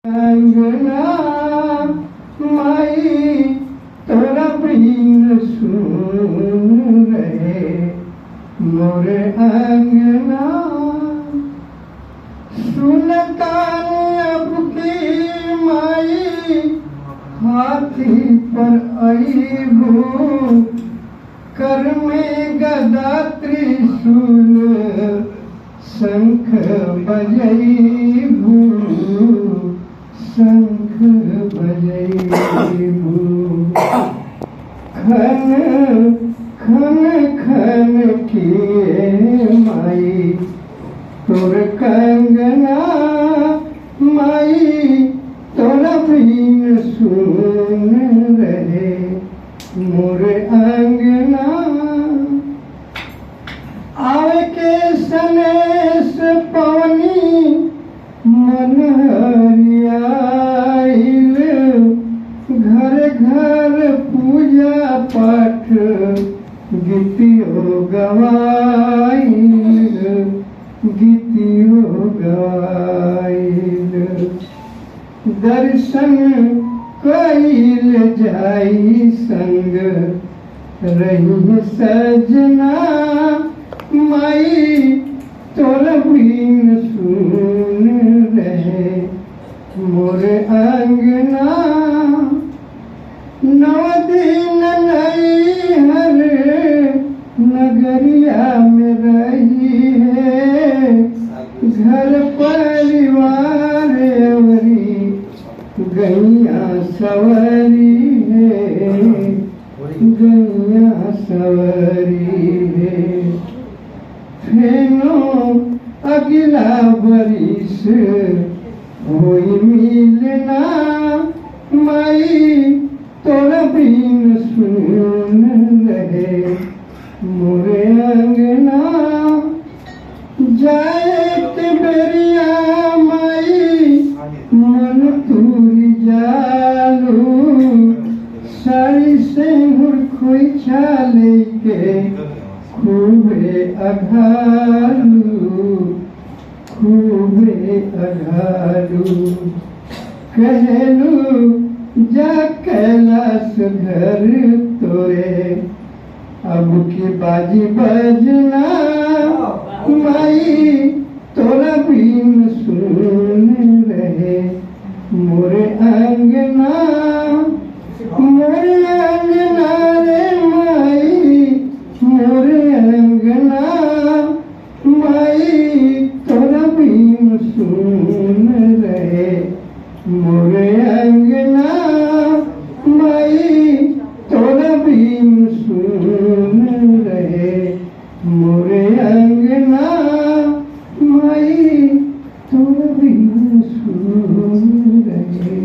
अंगना माई तोरा बिन सुन रहे मोरे अंगना सुनतान अब की माई हाथी पर अईबू कर में गदा त्रिशूल शंख बजईबू शंख बजईबू खन खन खन किए माई तोर कंगना माई तोरा बिन सुन रहे मोर अंगना आवे के सनेस पवनी मन हरियाइल घर घर पूजा पाठ गीतियो गवाइल गीतियो गवाइल दर्शन कइल जाई संग रही सजना माई तोर बिन सुन रहे मोर अंगना नौ दिन नैहर नगरिया में रही है घर परिवार अवरी गैया सवरी है गैया सवरी है फेनो अगला बरिस होई मिलना माई तोरा बिन सुन रहे मोरे अंगना जाए के बेरिया माई मन तूरी जालू सारी से खोई छाले के खूबे अघालू कहलू जा कैलाश घर तोरे अब की बाजी बजना माई तोरा बिन सुन रहे मोरे अंगना रे माई मोरे अंगना माई तोरा बिन सुन रहे मोरे अंगना माई तोरा बिन सुन रहे मोरे अंगना माई तोरा बिन सुन रहे